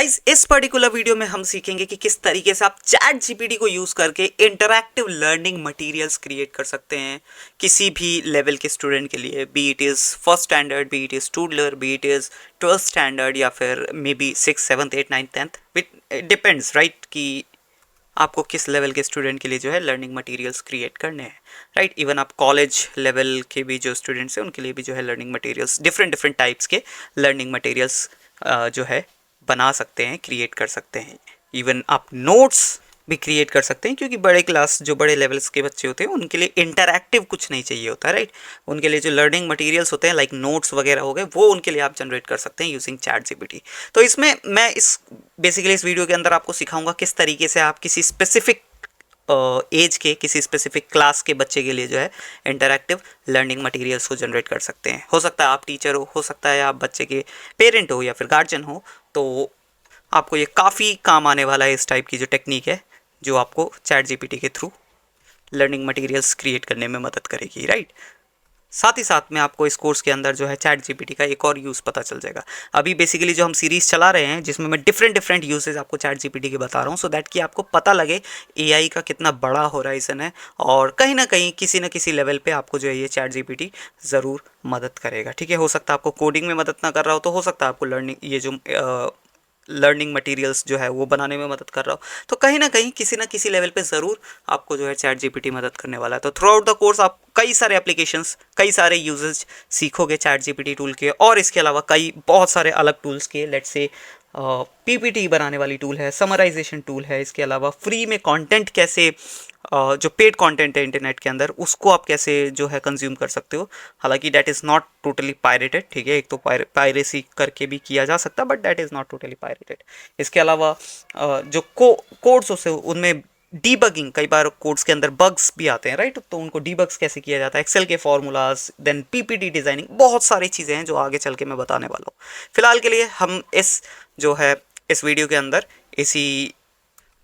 Guys इस particular video में हम सीखेंगे कि किस तरीके से आप चैट जीपीटी को यूज करके इंटरैक्टिव लर्निंग मटेरियल्स क्रिएट कर सकते हैं किसी भी लेवल के स्टूडेंट के लिए, be it is first standard, be it is toddler, be it is twelfth standard या फिर maybe six seventh eight ninth tenth. It depends right कि आपको किस लेवल के स्टूडेंट के लिए जो है लर्निंग मटेरियल्स क्रिएट करने हैं। राइट, इवन आप कॉलेज लेवल के भी जो स्टूडेंट्स हैं उनके लिए भी जो है learning materials, different different types के लर्निंग मटेरियल्स जो है बना सकते हैं, क्रिएट कर सकते हैं। इवन आप नोट्स भी क्रिएट कर सकते हैं, क्योंकि बड़े क्लास जो बड़े लेवल्स के बच्चे होते हैं उनके लिए इंटरैक्टिव कुछ नहीं चाहिए होता है। राइट, उनके लिए जो लर्निंग मटेरियल्स होते हैं लाइक नोट्स वगैरह हो गए, वो उनके लिए आप जनरेट कर सकते हैं यूजिंग चैट जीपीटी। तो इसमें मैं बेसिकली इस वीडियो के अंदर आपको सिखाऊंगा किस तरीके से आप किसी स्पेसिफिक एज के, किसी स्पेसिफिक क्लास के बच्चे के लिए जो है इंटरैक्टिव लर्निंग मटेरियल्स को जनरेट कर सकते हैं। हो सकता है आप टीचर हो सकता है आप बच्चे के पेरेंट हो या फिर गार्जियन हो, तो आपको ये काफ़ी काम आने वाला है। इस टाइप की जो टेक्निक है जो आपको चैट जीपीटी के थ्रू लर्निंग मटेरियल्स क्रिएट करने में मदद करेगी। राइट, साथ ही साथ में आपको इस कोर्स के अंदर जो है चैट जीपीटी का एक और यूज़ पता चल जाएगा। अभी बेसिकली जो हम सीरीज़ चला रहे हैं जिसमें मैं डिफरेंट डिफरेंट यूजेस आपको चैट जीपीटी के बता रहा हूँ, सो दैट कि आपको पता लगे एआई का कितना बड़ा होराइजन है, और कहीं ना कहीं किसी न किसी लेवल पे आपको जो है ये चैट जीपीटी ज़रूर मदद करेगा। ठीक है, हो सकता है आपको कोडिंग में मदद ना कर रहा हो, तो हो सकता है आपको लर्निंग, ये जो लर्निंग मटेरियल्स जो है वो बनाने में मदद कर रहा हो, तो कहीं ना कहीं किसी ना किसी लेवल पे ज़रूर आपको जो है चैट जीपीटी मदद करने वाला है। तो थ्रू आउट द कोर्स आप कई सारे एप्लीकेशंस, कई सारे यूजेज सीखोगे चैट जीपीटी टूल के, और इसके अलावा कई बहुत सारे अलग टूल्स के। लेट्स से पीपीटी बनाने वाली टूल है, समराइजेशन टूल है, इसके अलावा फ्री में कंटेंट कैसे, जो पेड कंटेंट है इंटरनेट के अंदर उसको आप कैसे जो है कंज्यूम कर सकते हो। हालांकि that is not totally pirated, ठीक है, एक तो पायरेसी करके भी किया जा सकता है, but that is not totally pirated. इसके अलावा जो कोड्स होते हैं उनमें डीबगिंग, कई बार कोड्स के अंदर बग्स भी आते हैं। राइट, तो उनको डीबग्स कैसे किया जाता है, एक्सेल के फॉर्मूलाज, देन पीपीटी डिजाइनिंग, बहुत सारी चीज़ें हैं जो आगे चल के मैं बताने वाला हूँ। फिलहाल के लिए हम इस जो है इस वीडियो के अंदर इसी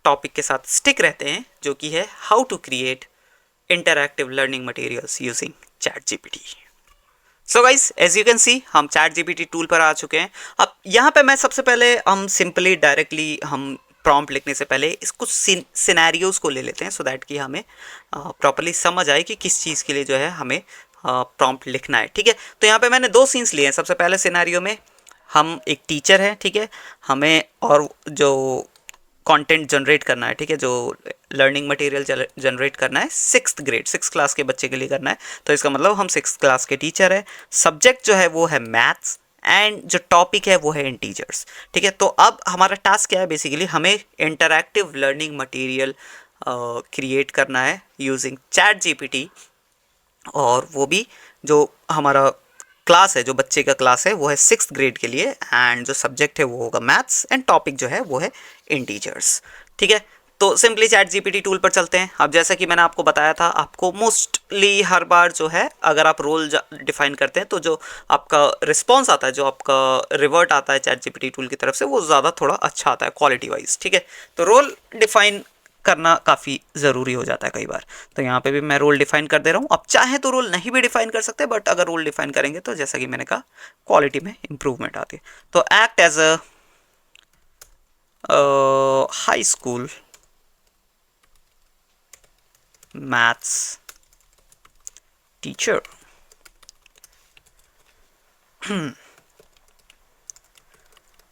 टॉपिक के साथ स्टिक रहते हैं, जो कि है how to create interactive learning materials using ChatGPT. So guys, as you can see हम चैट जीपीटी टूल पर आ चुके हैं। अब यहाँ पे मैं सबसे पहले हम सिंपली डायरेक्टली हम प्रॉम्प्ट लिखने से पहले इस कुछ सिनेरियोज को ले लेते हैं, सो दैट कि हमें प्रॉपरली समझ आए कि किस चीज़ के लिए जो है हमें प्रॉम्प्ट लिखना है। ठीक है, तो यहाँ पे मैंने दो सीन्स लिए हैं। सबसे पहले सिनेरियो में हम एक टीचर हैं, ठीक है, हमें और जो कंटेंट जनरेट करना है, ठीक है, जो लर्निंग मटेरियल जनरेट करना है सिक्स्थ ग्रेड, सिक्स क्लास के बच्चे के लिए करना है। तो इसका मतलब हम सिक्स क्लास के टीचर है, सब्जेक्ट जो है वो है मैथ्स, एंड जो टॉपिक है वो है इंटीजर्स। ठीक है, तो अब हमारा टास्क क्या है, बेसिकली हमें इंटरैक्टिव लर्निंग मटेरियल क्रिएट करना है यूजिंग चैट जीपीटी, और वो भी जो हमारा क्लास है, जो बच्चे का क्लास है वो है सिक्स्थ ग्रेड के लिए, एंड जो सब्जेक्ट है वो होगा मैथ्स, एंड टॉपिक जो है वो है इंटीजर्स। ठीक है, तो सिंपली चैट जीपीटी टूल पर चलते हैं। अब जैसा कि मैंने आपको बताया था, आपको मोस्टली हर बार जो है अगर आप रोल डिफाइन करते हैं तो जो आपका रिस्पॉन्स आता है, जो आपका रिवर्ट आता है चैट जीपीटी टूल की तरफ से, वो ज़्यादा थोड़ा अच्छा आता है क्वालिटी वाइज। ठीक है, तो रोल डिफाइन करना काफ़ी ज़रूरी हो जाता है कई बार। तो यहाँ पे भी मैं रोल डिफाइन कर दे रहा हूँ। अब चाहे तो रोल नहीं भी डिफाइन कर सकते, बट अगर रोल डिफाइन करेंगे तो जैसा कि मैंने कहा क्वालिटी में इंप्रूवमेंट आती है। तो act as a high school maths teacher.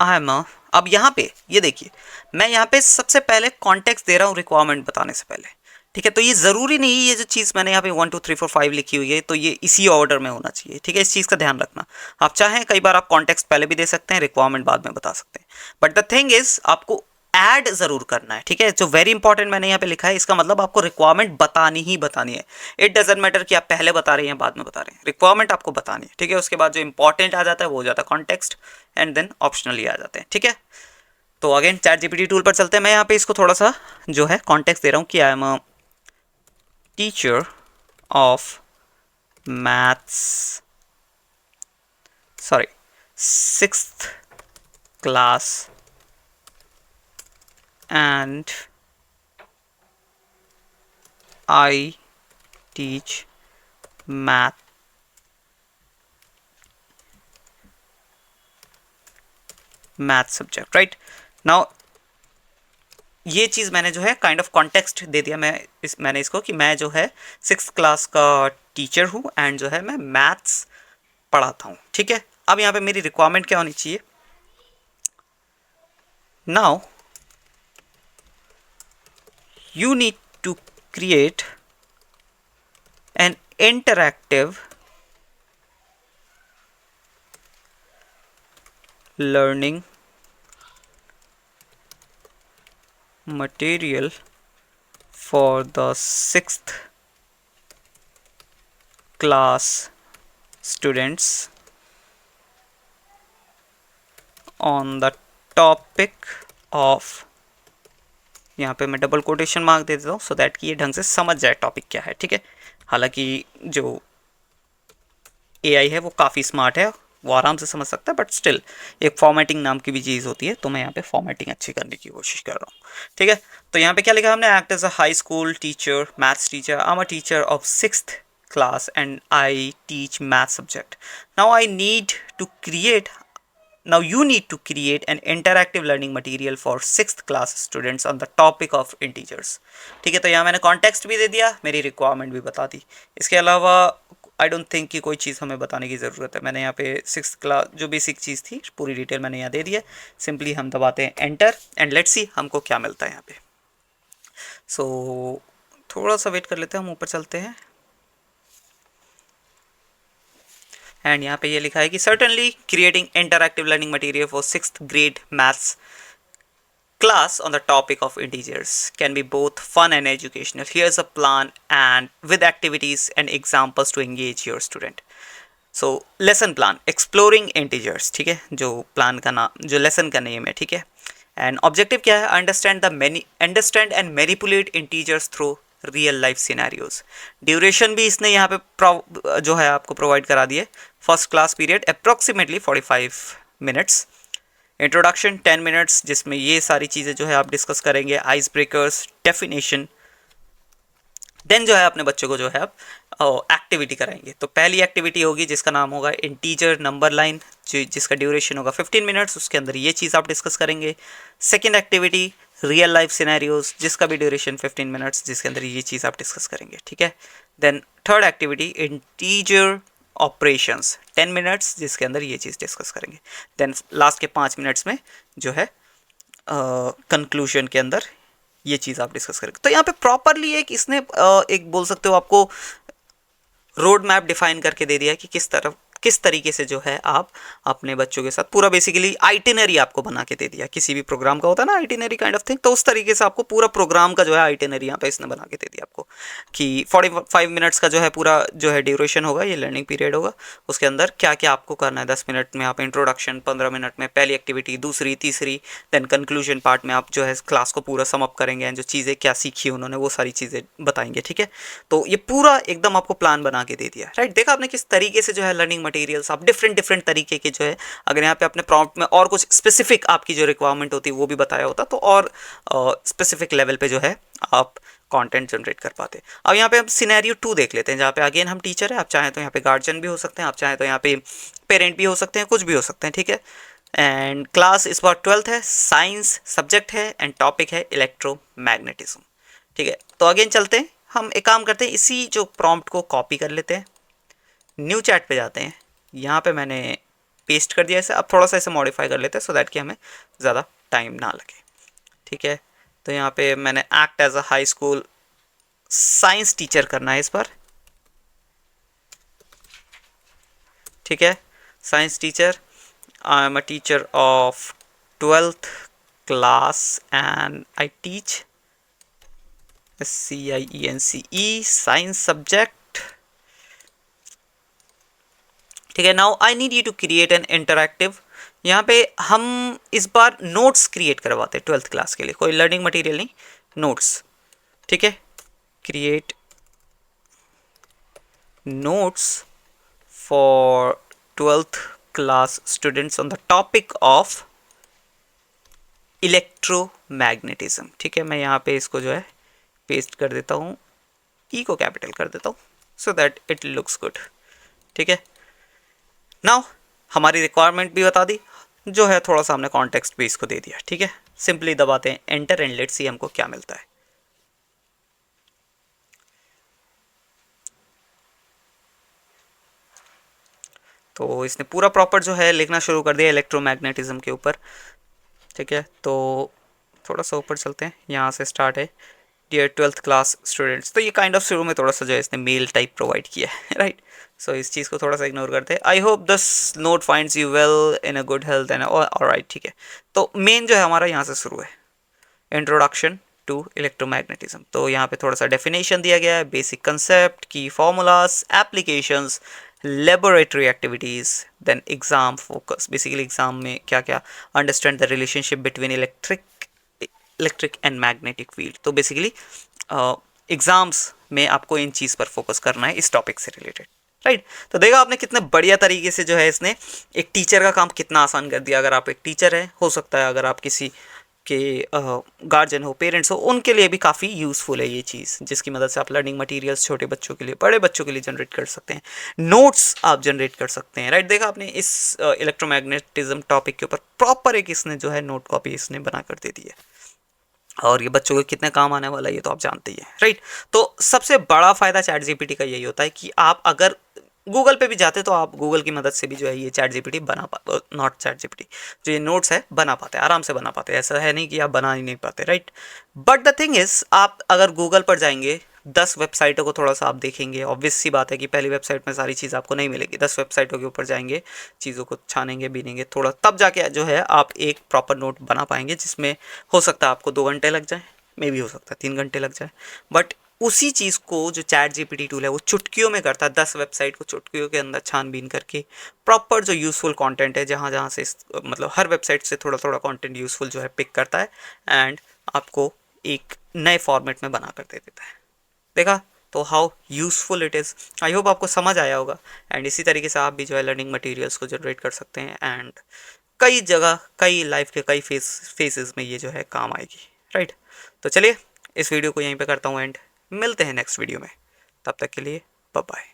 I am अब यहाँ पे ये देखिए, मैं यहाँ पे सबसे पहले कॉन्टेक्स्ट दे रहा हूँ रिक्वायरमेंट बताने से पहले। ठीक है, तो ये ज़रूरी नहीं ये जो चीज़ मैंने यहाँ पे 1 2 3 4 5 लिखी हुई है तो ये इसी ऑर्डर में होना चाहिए। ठीक है, इस चीज़ का ध्यान रखना। आप चाहें कई बार आप कॉन्टेक्स्ट पहले भी दे सकते हैं, रिक्वायरमेंट बाद में बता सकते हैं, बट द थिंग इज आपको ऐड जरूर करना है। ठीक है, जो वेरी इंपॉर्टेंट मैंने यहाँ पे लिखा है, इसका मतलब आपको रिक्वायरमेंट बतानी ही बतानी है। इट डजेंट मैटर कि आप पहले बता रहे हैं बाद में बता रहे हैं, रिक्वायरमेंट आपको बतानी है। ठीक है, उसके बाद जो इंपॉर्टेंट आ जाता है वो हो जाता है कॉन्टेक्स्ट, एंड देन ऑप्शनली आ जाते हैं। ठीक है, तो अगेन चैट जीपीटी टूल पर चलते हैं। मैं यहाँ पे इसको थोड़ा सा जो है कॉन्टेक्स्ट दे रहा हूँ कि आई am a teacher of maths, sorry, sixth class, and I teach math subject, right? Now ये चीज़ मैंने जो है काइंड ऑफ कॉन्टेक्स्ट दे दिया, मैंने इसको कि मैं जो है 6th क्लास का टीचर हूँ एंड जो है मैं मैथ्स पढ़ाता हूँ, ठीक है। अब यहाँ पे मेरी रिक्वायरमेंट क्या होनी चाहिए, now you need to create an interactive learning material for the 6th class students on the topic of, यहाँ पे मैं डबल कोटेशन मार्क दे देता हूँ सो दैट कि ये ढंग से समझ जाए टॉपिक क्या है, ठीक है। हालांकि जो एआई है वो काफ़ी स्मार्ट है, वो आराम से समझ सकता है, बट स्टिल एक फॉर्मेटिंग नाम की भी चीज़ होती है, तो मैं यहाँ पे फॉर्मेटिंग अच्छी करने की कोशिश कर रहा हूँ, ठीक है। तो यहाँ पे क्या लिखा हमने, act as a high school teacher, maths teacher, I am a teacher of 6th class and I teach math subject. Now I need to create Now you need to create an interactive learning material for 6th class students on the topic of integers. ठीक है, तो यहाँ मैंने context भी दे दिया, मेरी requirement भी बता दी। इसके अलावा आई डोंट थिंक कि कोई चीज़ हमें बताने की ज़रूरत है। मैंने यहाँ पे 6th क्लास जो बेसिक चीज़ थी पूरी डिटेल मैंने यहाँ दे दी है। सिंपली हम दबाते हैं एंटर एंड लेट्स सी हमको क्या मिलता है यहाँ पे। सो थोड़ा सा वेट कर लेते हैं, हम ऊपर चलते हैं एंड यहाँ पे ये लिखा है कि certainly creating interactive learning material for 6th grade maths class on the topic of integers can be both fun and educational. Here's a plan and with activities and examples to engage your student. So lesson plan exploring integers, ठीक है, जो plan का नाम, जो lesson का name है, ठीक है। एंड ऑब्जेक्टिव क्या है, understand and manipulate integers through real life scenarios. Duration भी इसने यहाँ पे जो है आपको प्रोवाइड करा दिए। First class period approximately 45 minutes. Introduction 10 minutes, जिसमें ये सारी चीज़ें जो है आप डिस्कस करेंगे, आइस ब्रेकर्स, डेफिनेशन। देन जो है अपने बच्चों को जो है आप एक्टिविटी कराएंगे। तो पहली एक्टिविटी होगी जिसका नाम होगा इंटीजर नंबर लाइन, जिसका ड्यूरेशन होगा 15 मिनट्स, उसके अंदर ये चीज़ आप डिस्कस करेंगे। Second activity real life scenarios, जिसका भी ड्यूरेशन 15 मिनट्स, जिसके अंदर ये चीज़ आप डिस्कस करेंगे, ठीक है। Then third activity integer operations 10 minutes, जिसके अंदर ये चीज़ डिस्कस करेंगे। देन लास्ट के 5 मिनट्स में जो है कंक्लूजन के अंदर ये चीज़ आप डिस्कस करेंगे। तो यहाँ पे प्रॉपरली एक इसने एक बोल सकते हो आपको रोड मैप डिफाइन करके दे दिया है कि किस तरीके से जो है आप अपने बच्चों के साथ पूरा बेसिकली आइटिनरी आपको बना के दे दिया। किसी भी प्रोग्राम का होता है ना आइटिनरी काइंड ऑफ थिंग, तो उस तरीके से आपको पूरा प्रोग्राम का जो है आइटिनरी यहाँ पे इसने बना के दे दिया आपको कि 45 मिनट्स का जो है पूरा जो है ड्यूरेशन होगा, ये लर्निंग पीरियड होगा। उसके अंदर क्या क्या आपको करना है, 10 मिनट में आप इंट्रोडक्शन, 15 मिनट में पहली एक्टिविटी, दूसरी, तीसरी, देन कंक्लूजन पार्ट में आप जो है क्लास को पूरा समअप करेंगे एंड जो चीज़ें क्या सीखी उन्होंने वो सारी चीज़ें बताएंगे, ठीक है। तो ये पूरा एकदम आपको प्लान बना के दे दिया, राइट। देखा आपने किस तरीके से जो है लर्निंग मटेरियल्स आप डिफरेंट तरीके के जो है, अगर यहाँ पे अपने प्रॉम्प्ट में और कुछ स्पेसिफिक आपकी जो रिक्वायरमेंट होती है वो भी बताया होता तो और स्पेसिफिक लेवल पे जो है आप कंटेंट जनरेट कर पाते। अब यहाँ पे हम सिनेरियो 2 देख लेते हैं, जहाँ पे अगेन हम टीचर है, आप चाहें तो यहाँ पे गार्जियन भी हो सकते हैं, आप चाहें तो यहाँ पे पेरेंट भी हो सकते हैं, कुछ भी हो सकते हैं, ठीक है। एंड क्लास इस बार 12th है, साइंस सब्जेक्ट है एंड टॉपिक है इलेक्ट्रोमैग्नेटिज्म, ठीक है। तो अगेन चलते हैं, हम एक काम करते हैं, इसी जो प्रॉम्प्ट को कॉपी कर लेते हैं, न्यू चैट पे जाते हैं, यहाँ पे मैंने पेस्ट कर दिया इसे। अब थोड़ा सा इसे मॉडिफाई कर लेते हैं सो दैट कि हमें ज़्यादा टाइम ना लगे, ठीक है। तो यहाँ पे मैंने act as a high school science teacher करना है इस पर, ठीक है। Science teacher, I am a teacher of 12th class and I teach SCIENCE science subject, ठीक है। Now I need you to create an interactive, यहाँ पे हम इस बार नोट्स क्रिएट करवाते हैं 12th क्लास के लिए, कोई लर्निंग मटेरियल नहीं, नोट्स, ठीक है। Create notes for 12th class students on the topic of electromagnetism, ठीक है। मैं यहाँ पे इसको जो है पेस्ट कर देता हूँ, ई को कैपिटल कर देता हूँ so that it looks good, ठीक है। नाउ हमारी रिक्वायरमेंट भी बता दी। जो है थोड़ा सा हमने कॉन्टेक्स्ट भी इसको दे दिया, ठीक है। सिंपली दबाते हैं एंटर एंड लेट्स सी हमको क्या मिलता है। तो इसने पूरा प्रॉपर जो है लिखना शुरू कर दिया इलेक्ट्रोमैग्नेटिज्म के ऊपर, ठीक है। तो थोड़ा सा ऊपर चलते हैं, यहाँ से स्टार्ट है डियर 12th क्लास स्टूडेंट्स। तो ये काइंड ऑफ शुरू में थोड़ा सा जो है इसने मेल टाइप प्रोवाइड किया है, राइट। सो इस चीज़ को थोड़ा सा इग्नोर करते हैं। I hope this note finds you well in a good health and alright, ठीक है। तो मेन जो है हमारा यहाँ से शुरू है इंट्रोडक्शन टू इलेक्ट्रोमैग्नेटिज्म। तो यहाँ पे थोड़ा सा डेफिनेशन दिया गया है, basic concept, key formulas, applications, laboratory activities, then exam focus. Basically exam में क्या क्या, understand the relationship between electric and magnetic field. तो बेसिकली एग्जाम्स में आपको इन चीज़ पर फोकस करना है इस टॉपिक से रिलेटेड, राइट। तो देखा आपने कितने बढ़िया तरीके से जो है इसने एक टीचर का काम कितना आसान कर दिया। अगर आप एक टीचर है, हो सकता है अगर आप किसी के गार्जियन हो, पेरेंट्स हो, उनके लिए भी काफ़ी यूज़फुल है ये चीज़, जिसकी मदद से आप लर्निंग मटेरियल्स छोटे बच्चों के लिए, बड़े बच्चों के लिए जनरेट कर सकते हैं, नोट्स आप जनरेट कर सकते हैं, राइट। देखा आपने इस इलेक्ट्रोमैग्नेटिज्म टॉपिक के ऊपर प्रॉपर एक इसने जो है नोट कॉपी इसने बना कर दे दी है, और ये बच्चों को कितने काम आने वाला है ये तो आप जानते ही हैं, राइट। तो सबसे बड़ा फ़ायदा चैट जीपीटी का यही होता है कि आप अगर गूगल पे भी जाते तो आप गूगल की मदद से भी जो है ये चैट जीपीटी बना पा, नॉट चैट जीपीटी, जो ये नोट्स है बना पाते हैं, आराम से बना पाते हैं। ऐसा है नहीं कि आप बना ही नहीं पाते, right. But the thing is, आप अगर गूगल पर जाएंगे, 10 वेबसाइटों को थोड़ा सा आप देखेंगे, ऑब्वियस सी बात है कि पहली वेबसाइट में सारी चीज़ आपको नहीं मिलेगी। 10 वेबसाइटों के ऊपर जाएंगे, चीज़ों को छानेंगे बीनेंगे थोड़ा, तब जाके जो है आप एक प्रॉपर नोट बना पाएंगे, जिसमें हो सकता है आपको 2 घंटे लग जाए, मे भी हो सकता है 3 घंटे लग जाए। बट उसी चीज़ को जो चैट जीपीटी टूल है वो चुटकियों में करता है, 10 वेबसाइट को चुटकियों के अंदर छानबीन करके प्रॉपर जो यूज़फुल कंटेंट है, जहाँ जहाँ से मतलब हर वेबसाइट से थोड़ा थोड़ा कंटेंट यूज़फुल जो है पिक करता है एंड आपको एक नए फॉर्मेट में बना कर दे देता है। देखा तो how useful it is. I hope आपको समझ आया होगा, एंड इसी तरीके से आप भी जो है लर्निंग मटेरियल्स को जनरेट कर सकते हैं, एंड कई जगह, कई लाइफ के कई फेसेस में ये जो है काम आएगी, राइट। तो चलिए इस वीडियो को यहीं पे करता हूँ एंड मिलते हैं नेक्स्ट वीडियो में, तब तक के लिए बाय बाय।